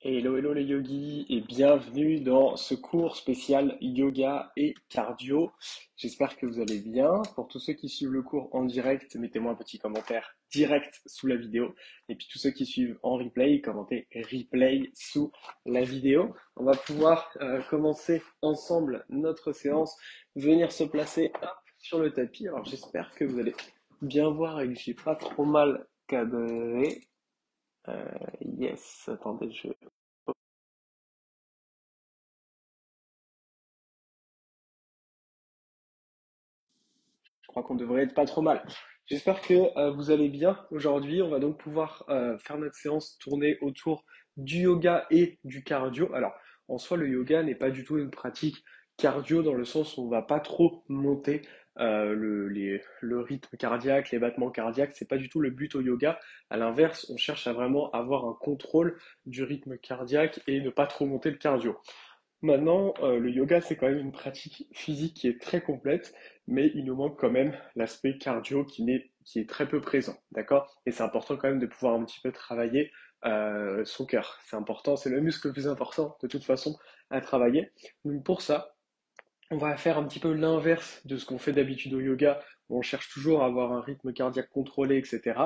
Hello, hello les yogis et bienvenue dans ce cours spécial yoga et cardio. J'espère que vous allez bien. Pour tous ceux qui suivent le cours en direct, mettez-moi un petit commentaire direct sous la vidéo. Et puis tous ceux qui suivent en replay, commentez replay sous la vidéo. On va pouvoir commencer ensemble notre séance, venir se placer sur le tapis. Alors j'espère que vous allez bien voir et que j'ai pas trop mal cadré. Yes, attendez, je crois qu'on devrait être pas trop mal. J'espère que vous allez bien. Aujourd'hui, on va donc pouvoir faire notre séance tournée autour du yoga et du cardio. Alors, en soi, le yoga n'est pas du tout une pratique cardio dans le sens où on va pas trop monter le rythme cardiaque, les battements cardiaques. C'est pas du tout le but au yoga. À l'inverse, on cherche à vraiment avoir un contrôle du rythme cardiaque et ne pas trop monter le cardio. Maintenant, le yoga, c'est quand même une pratique physique qui est très complète, mais il nous manque quand même l'aspect cardio qui est très peu présent, d'accord? Et c'est important quand même de pouvoir un petit peu travailler son cœur. C'est important, c'est le muscle le plus important de toute façon à travailler. Donc pour ça, on va faire un petit peu l'inverse de ce qu'on fait d'habitude au yoga, où on cherche toujours à avoir un rythme cardiaque contrôlé, etc.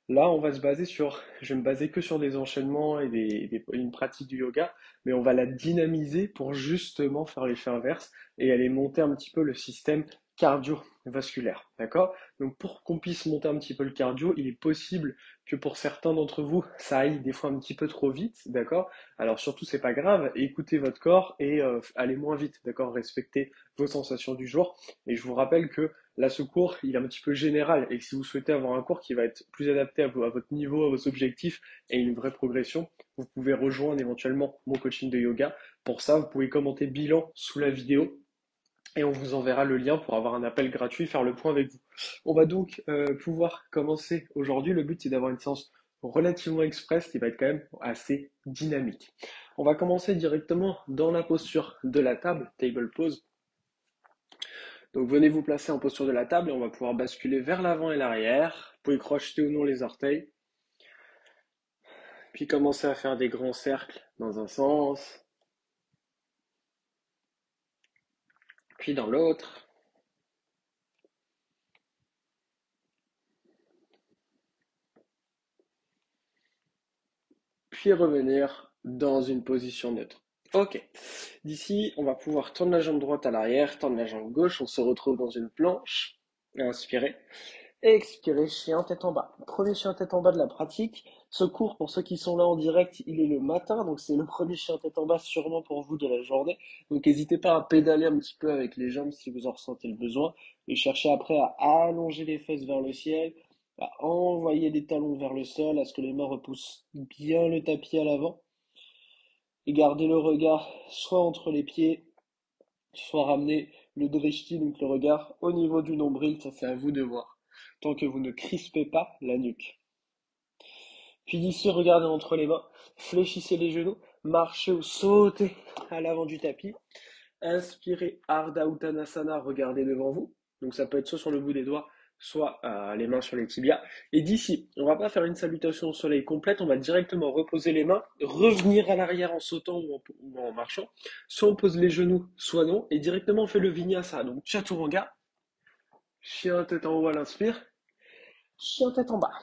Là, je vais me baser que sur des enchaînements et une pratique du yoga, mais on va la dynamiser pour justement faire l'effet inverse et aller monter un petit peu le système cardiovasculaire, d'accord? Donc pour qu'on puisse monter un petit peu le cardio, il est possible que pour certains d'entre vous, ça aille des fois un petit peu trop vite, d'accord? Alors surtout, c'est pas grave, écoutez votre corps et allez moins vite, d'accord? Respectez vos sensations du jour. Et je vous rappelle que là, ce cours, il est un petit peu général et que si vous souhaitez avoir un cours qui va être plus adapté à votre niveau, à vos objectifs et une vraie progression, vous pouvez rejoindre éventuellement mon coaching de yoga. Pour ça, vous pouvez commenter bilan sous la vidéo et on vous enverra le lien pour avoir un appel gratuit, faire le point avec vous. On va donc pouvoir commencer aujourd'hui. Le but, c'est d'avoir une séance relativement express qui va être quand même assez dynamique. On va commencer directement dans la posture de la table, table pose. Donc venez vous placer en posture de la table et on va pouvoir basculer vers l'avant et l'arrière. Vous pouvez crocheter ou non les orteils, puis commencer à faire des grands cercles dans un sens, puis dans l'autre, puis revenir dans une position neutre. Ok. D'ici, on va pouvoir tendre la jambe droite à l'arrière, tendre la jambe gauche. On se retrouve dans une planche. Inspirez. Expirez, chien tête en bas. Premier chien tête en bas de la pratique. Ce cours, pour ceux qui sont là en direct, il est le matin, donc c'est le premier chien tête en bas sûrement pour vous de la journée. Donc n'hésitez pas à pédaler un petit peu avec les jambes si vous en ressentez le besoin. Et cherchez après à allonger les fesses vers le ciel, à envoyer les talons vers le sol, à ce que les mains repoussent bien le tapis à l'avant. Et gardez le regard soit entre les pieds, soit ramener le drishti, donc le regard, au niveau du nombril, ça c'est à vous de voir. Tant que vous ne crispez pas la nuque. Puis d'ici, regardez entre les mains, fléchissez les genoux, marchez ou sautez à l'avant du tapis. Inspirez Ardha Uttanasana, regardez devant vous. Donc ça peut être soit sur le bout des doigts, soit les mains sur les tibias. Et d'ici, on va pas faire une salutation au soleil complète, on va directement reposer les mains, revenir à l'arrière en sautant ou en marchant. Soit on pose les genoux, soit non, et directement on fait le vinyasa. Donc chaturanga, chien tête en haut à l'inspire, chien tête en bas.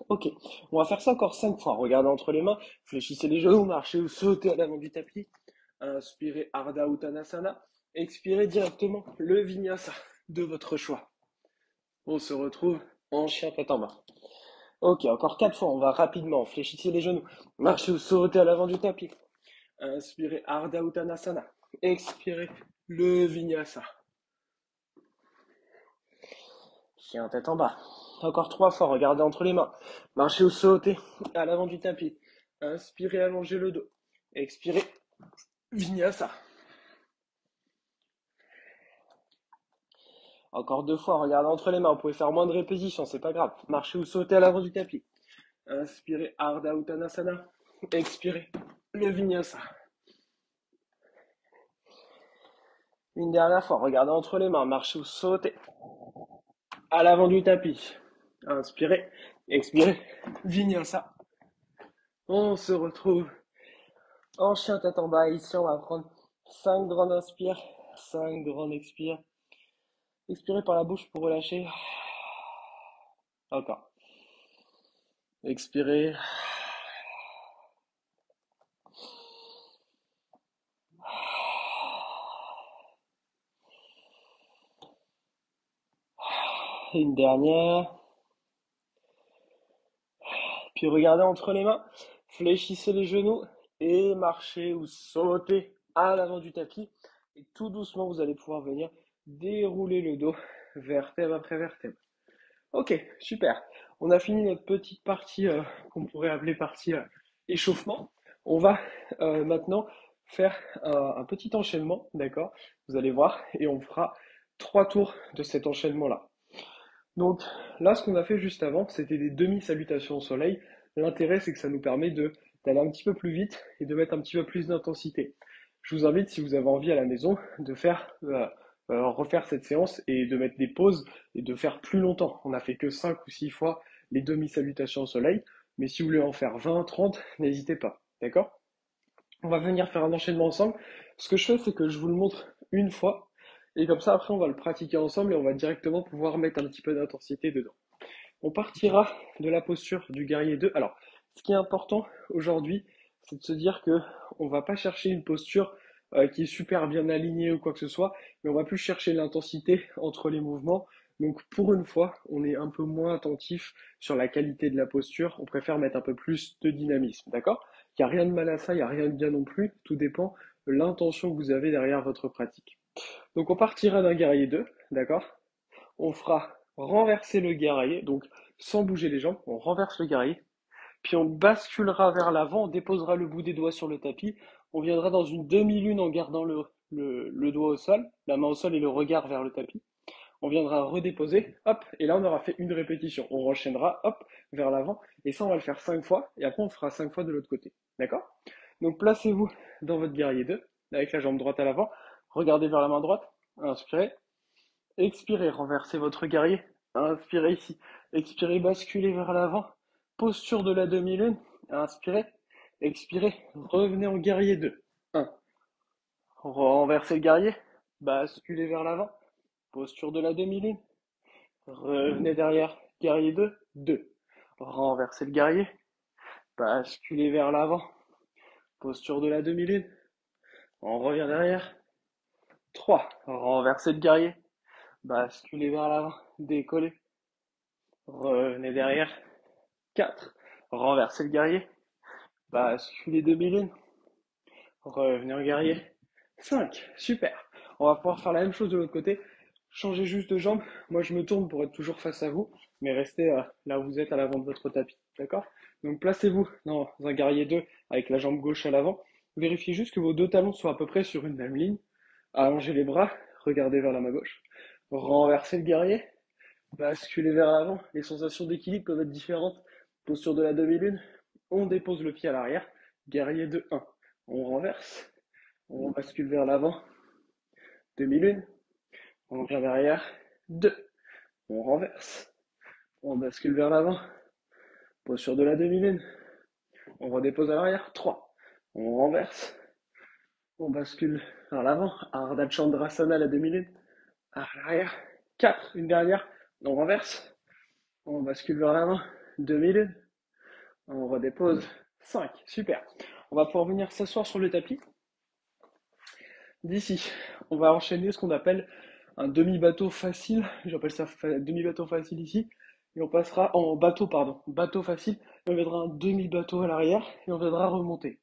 Ok, on va faire ça encore 5 fois. Regardez entre les mains, fléchissez les genoux, marchez ou sautez à l'avant du tapis. Inspirez Ardha Uttanasana. Expirez directement le Vinyasa de votre choix. On se retrouve en chien tête en bas. Ok, encore 4 fois. On va rapidement. Fléchissez les genoux. Marchez ou sautez à l'avant du tapis. Inspirez Ardha Uttanasana. Expirez le Vinyasa. Chien tête en bas. Encore 3 fois. Regardez entre les mains. Marchez ou sautez à l'avant du tapis. Inspirez, allongez le dos. Expirez Vinyasa. Encore 2 fois, regardez entre les mains. Vous pouvez faire moins de répétitions, c'est pas grave. Marchez ou sautez à l'avant du tapis. Inspirez Ardha Uttanasana. Expirez le Vinyasa. Une dernière fois, regardez entre les mains. Marchez ou sautez à l'avant du tapis. Inspirez, expirez, Vinyasa. On se retrouve En chien tête en bas, ici on va prendre 5 grandes inspires, 5 grandes expires. Expirez par la bouche pour relâcher. Encore. Expirez. Une dernière. Puis regardez entre les mains. Fléchissez les genoux et marchez ou sautez à l'avant du tapis. Et tout doucement, vous allez pouvoir venir dérouler le dos vertèbre après vertèbre. Ok, super. On a fini notre petite partie qu'on pourrait appeler partie échauffement. On va maintenant faire un petit enchaînement, d'accord? Vous allez voir, et on fera 3 tours de cet enchaînement-là. Donc là, ce qu'on a fait juste avant, c'était des demi-salutations au soleil. L'intérêt, c'est que ça nous permet d'aller un petit peu plus vite et de mettre un petit peu plus d'intensité. Je vous invite, si vous avez envie à la maison, de refaire cette séance et de mettre des pauses et de faire plus longtemps. On n'a fait que 5 ou 6 fois les demi-salutations au soleil, mais si vous voulez en faire 20, 30, n'hésitez pas. D'accord? On va venir faire un enchaînement ensemble. Ce que je fais, c'est que je vous le montre une fois, et comme ça, après, on va le pratiquer ensemble et on va directement pouvoir mettre un petit peu d'intensité dedans. On partira de la posture du guerrier 2. Alors, ce qui est important aujourd'hui, c'est de se dire que on va pas chercher une posture qui est super bien alignée ou quoi que ce soit, mais on va plus chercher l'intensité entre les mouvements. Donc, pour une fois, on est un peu moins attentif sur la qualité de la posture. On préfère mettre un peu plus de dynamisme, d'accord? Il n'y a rien de mal à ça, il n'y a rien de bien non plus. Tout dépend de l'intention que vous avez derrière votre pratique. Donc, on partira d'un guerrier 2, d'accord? On fera renverser le guerrier, donc sans bouger les jambes, on renverse le guerrier, puis on basculera vers l'avant, on déposera le bout des doigts sur le tapis, on viendra dans une demi-lune en gardant le doigt au sol, la main au sol et le regard vers le tapis. On viendra redéposer, hop, et là on aura fait une répétition. On enchaînera, hop, vers l'avant, et ça on va le faire 5 fois, et après on fera 5 fois de l'autre côté. D'accord? Donc placez-vous dans votre guerrier 2, avec la jambe droite à l'avant, regardez vers la main droite, inspirez, expirez, renversez votre guerrier. Inspirez ici. Expirez, basculez vers l'avant. Posture de la demi-lune. Inspirez. Expirez. Revenez en guerrier 2. 1. Renversez le guerrier. Basculez vers l'avant. Posture de la demi-lune. Revenez derrière. Guerrier 2. 2. Renversez le guerrier. Basculez vers l'avant. Posture de la demi-lune. On revient derrière. 3. Renversez le guerrier. Basculez vers l'avant. Décollez. Revenez derrière. 4. Renversez le guerrier. Basculez demi-lune. Revenez en guerrier. 5. Super. On va pouvoir faire la même chose de l'autre côté. Changez juste de jambe. Moi, je me tourne pour être toujours face à vous, mais restez là où vous êtes à l'avant de votre tapis. D'accord? Donc, placez-vous dans un guerrier 2 avec la jambe gauche à l'avant. Vérifiez juste que vos deux talons soient à peu près sur une même ligne. Allongez les bras. Regardez vers la main gauche. Renversez le guerrier. Basculez vers l'avant. Les sensations d'équilibre peuvent être différentes. Posture de la demi-lune. On dépose le pied à l'arrière. Guerrier de 1. On renverse. On bascule vers l'avant. Demi-lune. On revient derrière. 2. On renverse. On bascule vers l'avant. Posture de la demi-lune. On redépose à l'arrière. 3. On renverse. On bascule vers l'avant. Ardha Chandrasana, la demi-lune. À l'arrière. 4. Une dernière. On renverse. On bascule vers l'avant. Demi-lune. On redépose. 5. Super. On va pouvoir venir s'asseoir sur le tapis. D'ici, on va enchaîner ce qu'on appelle un demi-bateau facile. J'appelle ça demi-bateau facile ici. Et on passera en bateau, pardon. Bateau facile. Et on viendra un demi-bateau à l'arrière et on viendra remonter.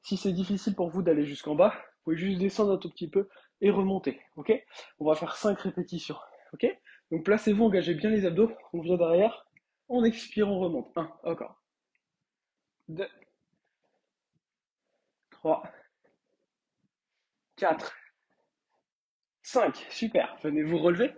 Si c'est difficile pour vous d'aller jusqu'en bas, vous pouvez juste descendre un tout petit peu et remonter. Ok? On va faire 5 répétitions. Ok? Donc placez-vous, engagez bien les abdos. On vient derrière. On expire, on remonte. 1, encore. 2, 3, 4, 5. Super. Venez vous relever.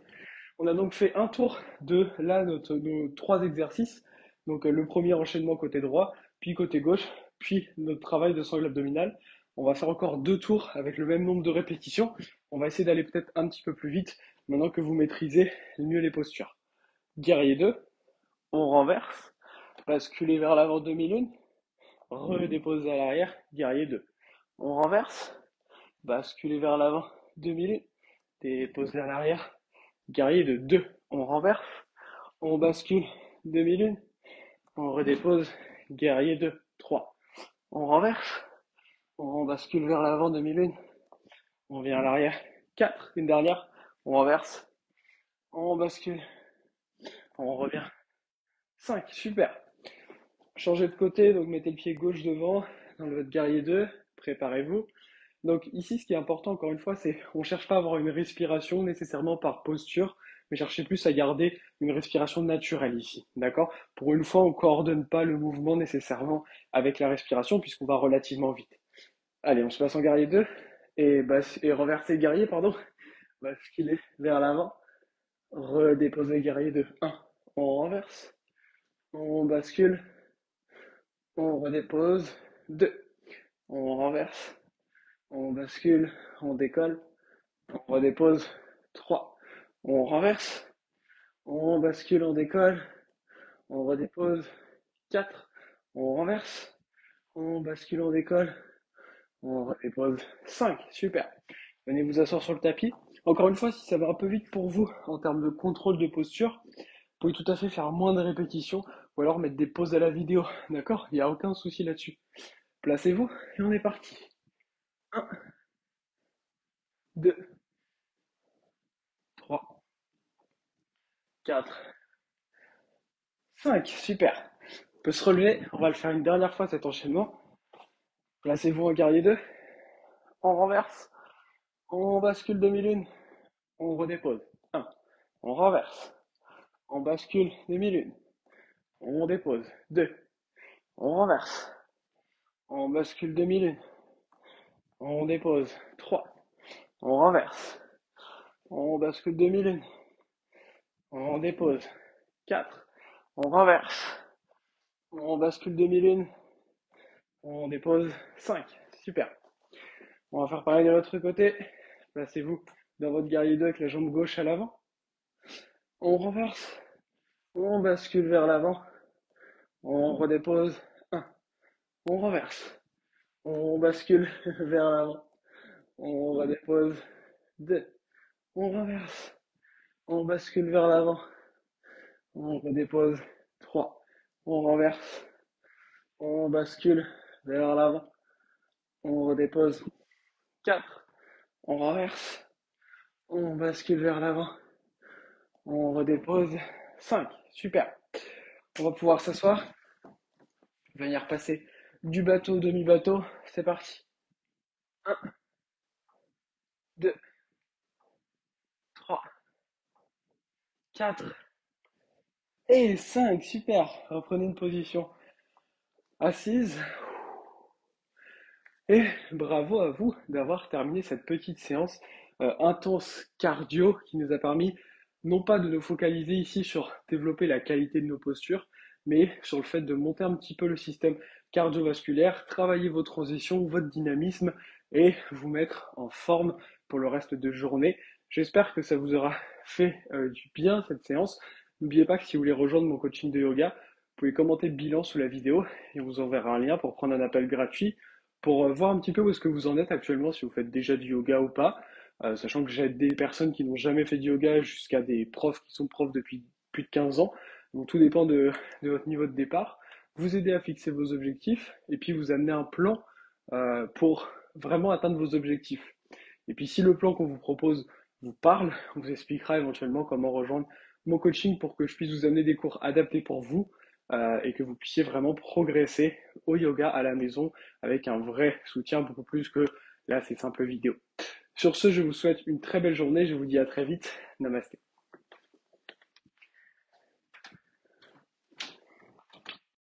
On a donc fait un tour de là nos 3 exercices. Donc le premier enchaînement côté droit, puis côté gauche, puis notre travail de sangle abdominale. On va faire encore 2 tours avec le même nombre de répétitions. On va essayer d'aller peut-être un petit peu plus vite maintenant que vous maîtrisez mieux les postures. Guerrier 2, on renverse, basculez vers l'avant demi-lune, redéposer à l'arrière, guerrier 2. On renverse, basculer vers l'avant, demi-lune, déposer à l'arrière, guerrier de 2. On renverse, on bascule, demi-lune, on redépose, guerrier 2, 3. On renverse, on bascule vers l'avant, demi-lune, on vient à l'arrière, 4. Une dernière, on renverse, on bascule, on revient, 5. Super. Changez de côté, donc mettez le pied gauche devant dans votre guerrier 2, préparez-vous. Donc ici, ce qui est important, encore une fois, c'est on ne cherche pas à avoir une respiration nécessairement par posture, mais cherchez plus à garder une respiration naturelle ici, d'accord? Pour une fois, on ne coordonne pas le mouvement nécessairement avec la respiration puisqu'on va relativement vite. Allez, on se passe en guerrier 2 et renverser guerrier, pardon, basculer vers l'avant, redéposer guerrier 2, 1, on renverse, on bascule, on redépose, 2, on renverse, on bascule, on décolle, on redépose, 3, on renverse, on bascule, on décolle, on redépose, 4, on renverse, on bascule, on décolle, on redépose, 5, super. Venez vous asseoir sur le tapis. Encore une fois, si ça va un peu vite pour vous en termes de contrôle de posture, vous pouvez tout à fait faire moins de répétitions ou alors mettre des pauses à la vidéo, d'accord? Il n'y a aucun souci là-dessus. Placez-vous et on est parti. 1, 2, 3, 4, 5, super. On peut se relever, on va le faire une dernière fois cet enchaînement. Placez-vous en guerrier 2, on renverse, on bascule demi-lune, on redépose. 1, on renverse, on bascule demi-lune, on dépose. 2, on renverse, on bascule demi-lune, on dépose. 3, on renverse, on bascule demi-lune, on dépose. 4, on renverse, on bascule demi-lune, on dépose. 5, super. On va faire pareil de l'autre côté. Placez-vous dans votre guerrier 2 avec la jambe gauche à l'avant. On renverse, on bascule vers l'avant, on redépose. 1, on renverse, on bascule vers l'avant, on redépose. 2, on renverse, on bascule vers l'avant, on redépose. 3, on renverse, on bascule vers l'avant, on redépose. 4, on renverse, on bascule vers l'avant, on redépose. 5, super. On va pouvoir s'asseoir, venir passer du bateau au demi-bateau. C'est parti. 1, 2, 3, 4 et 5. Super. Reprenez une position assise. Et bravo à vous d'avoir terminé cette petite séance intense cardio qui nous a permis non pas de nous focaliser ici sur développer la qualité de nos postures, mais sur le fait de monter un petit peu le système cardiovasculaire, travailler vos transitions, votre dynamisme et vous mettre en forme pour le reste de journée. J'espère que ça vous aura fait du bien cette séance. N'oubliez pas que si vous voulez rejoindre mon coaching de yoga, vous pouvez commenter le bilan sous la vidéo et on vous enverra un lien pour prendre un appel gratuit pour voir un petit peu où est-ce que vous en êtes actuellement, si vous faites déjà du yoga ou pas, sachant que j'aide des personnes qui n'ont jamais fait de yoga jusqu'à des profs qui sont profs depuis plus de 15 ans. Donc tout dépend de votre niveau de départ. Vous aider à fixer vos objectifs et puis vous amener un plan pour vraiment atteindre vos objectifs. Et puis si le plan qu'on vous propose vous parle, on vous expliquera éventuellement comment rejoindre mon coaching pour que je puisse vous amener des cours adaptés pour vous et que vous puissiez vraiment progresser au yoga à la maison avec un vrai soutien beaucoup plus que là ces simples vidéos. Sur ce, je vous souhaite une très belle journée, je vous dis à très vite, namasté.